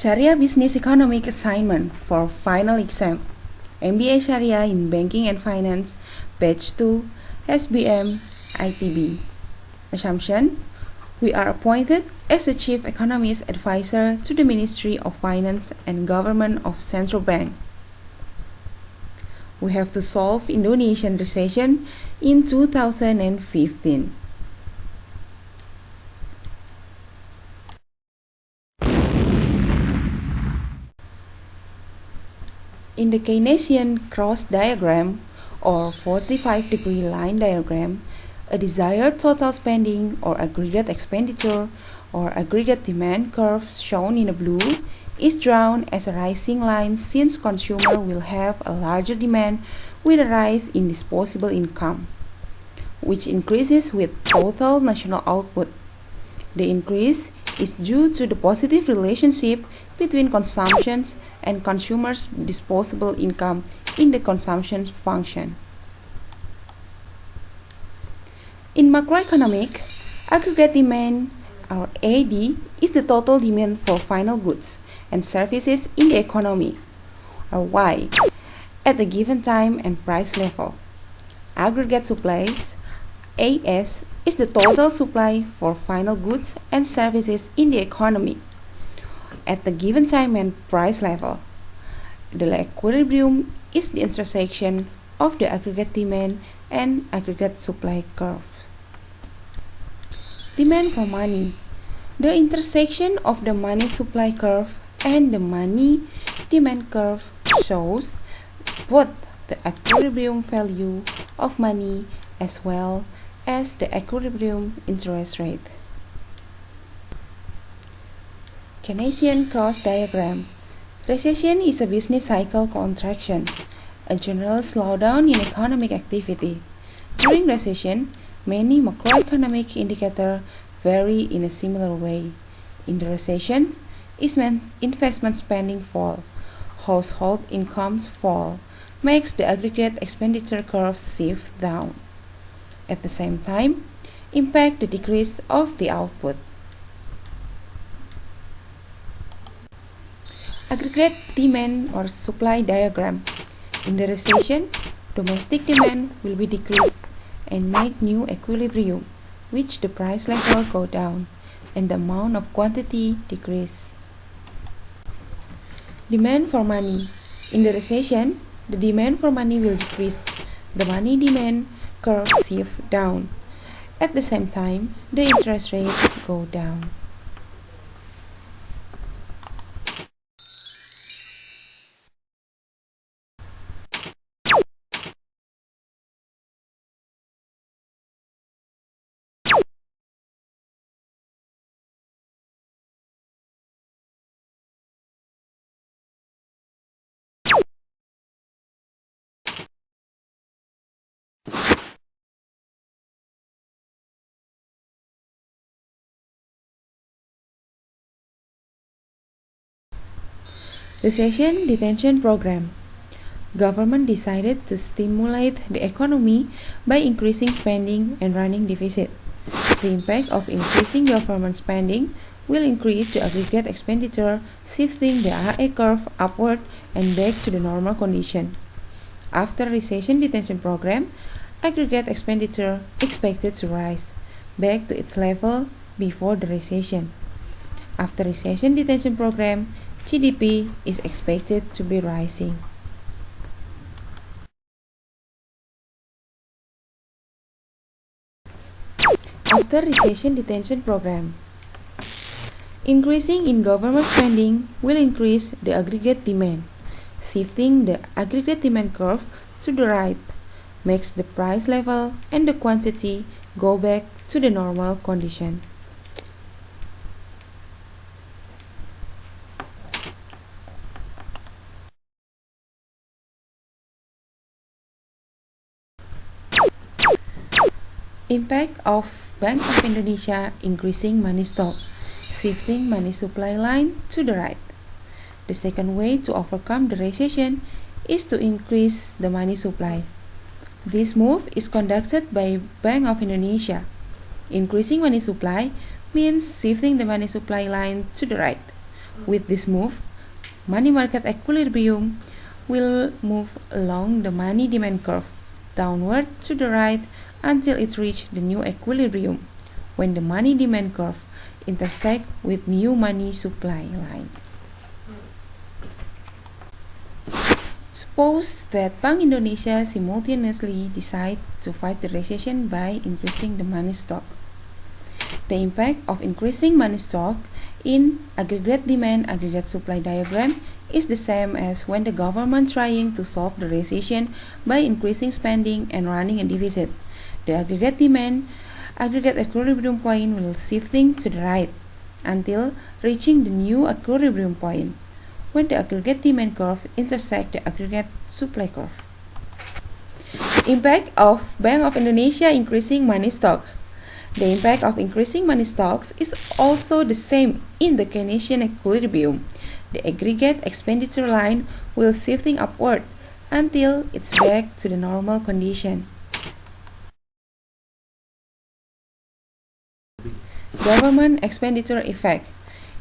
Sharia Business Economic Assignment for Final Exam, MBA Sharia in Banking and Finance, Batch 2, SBM-ITB. Assumption: we are appointed as the Chief Economist Advisor to the Ministry of Finance and Government of Central Bank. We have to solve Indonesian recession in 2015. In the Keynesian cross diagram or 45-degree line diagram, a desired total spending or aggregate expenditure or aggregate demand curve shown in the blue is drawn as a rising line since consumer will have a larger demand with a rise in disposable income, which increases with total national output. The increase is due to the positive relationship between consumption and consumers' disposable income in the consumption function. In macroeconomics, aggregate demand, or AD, is the total demand for final goods and services in the economy, or Y, at a given time and price level. Aggregate supplies, AS, is the total supply for final goods and services in the economy at the given time and price level. The equilibrium is the intersection of the aggregate demand and aggregate supply curve. Demand for money. The intersection of the money supply curve and the money demand curve shows both the equilibrium value of money as well as the equilibrium interest rate. Keynesian cross diagram. Recession is a business cycle contraction, a general slowdown in economic activity. During recession, many macroeconomic indicators vary in a similar way. In the recession, investment spending fall, household incomes fall, makes the aggregate expenditure curve shift down. At the same time, impact the decrease of the output. Aggregate demand or supply diagram. In the recession, domestic demand will be decreased and make new equilibrium, which the price level go down and the amount of quantity decrease. Demand for money. In the recession, the demand for money will decrease. The money demand curve shift down. At the same time, the interest rate go down. Recession detention program. Government decided to stimulate the economy by increasing spending and running deficit. The impact of increasing government spending will increase the aggregate expenditure, shifting the RA curve upward and back to the normal condition. After recession detention program, aggregate expenditure expected to rise back to its level before the recession. After recession detention program, GDP is expected to be rising. After recession detention program, increasing in government spending will increase the aggregate demand, shifting the aggregate demand curve to the right, makes the price level and the quantity go back to the normal condition. Impact of Bank of Indonesia increasing money stock, shifting money supply line to the right. The second way to overcome the recession is to increase the money supply. This move is conducted by Bank of Indonesia. Increasing money supply means shifting the money supply line to the right. With this move, money market equilibrium will move along the money demand curve downward to the right until it reaches the new equilibrium when the money demand curve intersects with new money supply line. Suppose that Bank Indonesia simultaneously decide to fight the recession by increasing the money stock. The impact of increasing money stock in aggregate demand aggregate supply diagram is the same as when the government trying to solve the recession by increasing spending and running a deficit. The aggregate demand aggregate equilibrium point will shifting to the right until reaching the new equilibrium point when the aggregate demand curve intersect the aggregate supply curve. Impact of Bank of Indonesia increasing money stock. The impact of increasing money stocks is also the same in the Keynesian equilibrium. The aggregate expenditure line will shifting upward until it's back to the normal condition. Government expenditure effect.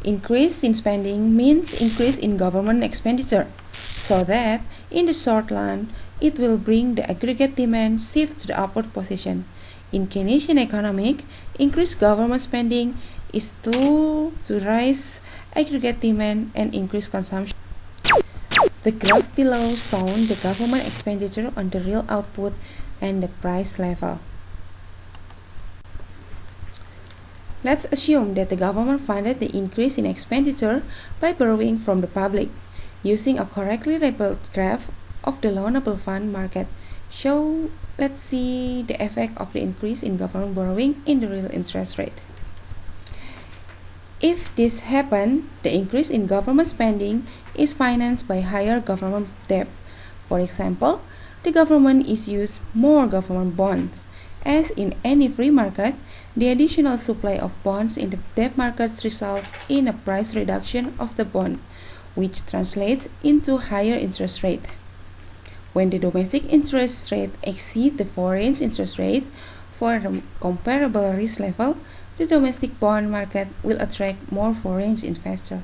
Increase in spending means increase in government expenditure, so that in the short run it will bring the aggregate demand shift to the upward position. In Keynesian economic, increased government spending is to raise aggregate demand and increase consumption. The graph below shows the government expenditure on the real output and the price level. Let's assume that the government funded the increase in expenditure by borrowing from the public. Using a correctly labeled graph of the loanable fund market, let's see the effect of the increase in government borrowing in the real interest rate. If this happens, the increase in government spending is financed by higher government debt. For example, the government issues more government bonds. As in any free market, the additional supply of bonds in the debt markets result in a price reduction of the bond, which translates into higher interest rate. When the domestic interest rate exceeds the foreign interest rate for a comparable risk level, the domestic bond market will attract more foreign investors.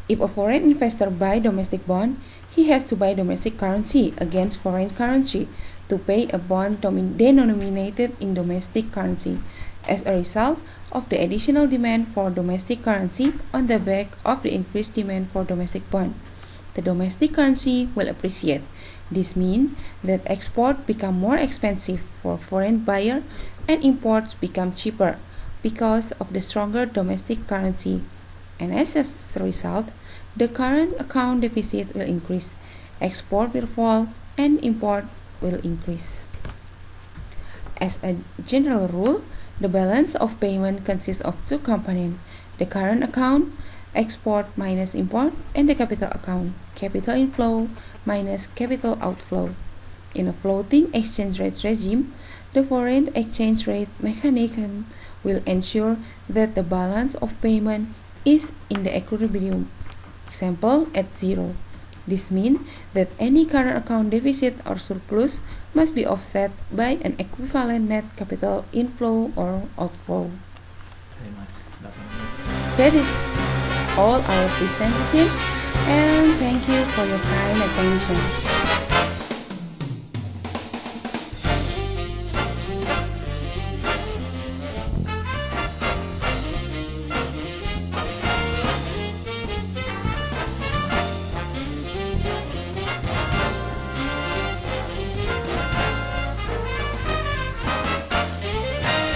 If a foreign investor buys domestic bond, he has to buy domestic currency against foreign currency to pay a bond denominated in domestic currency. As a result of the additional demand for domestic currency on the back of the increased demand for domestic bond, the domestic currency will appreciate. This means that exports become more expensive for foreign buyers and imports become cheaper because of the stronger domestic currency. And as a result, the current account deficit will increase, export will fall, and import will increase. As a general rule, the balance of payment consists of two components: the current account, export minus import, and the capital account, capital inflow minus capital outflow. In a floating exchange rate regime, the foreign exchange rate mechanism will ensure that the balance of payment is in the equilibrium, example at zero. This means that any current account deficit or surplus must be offset by an equivalent net capital inflow or outflow. That is all our presentation, and thank you for your time and attention.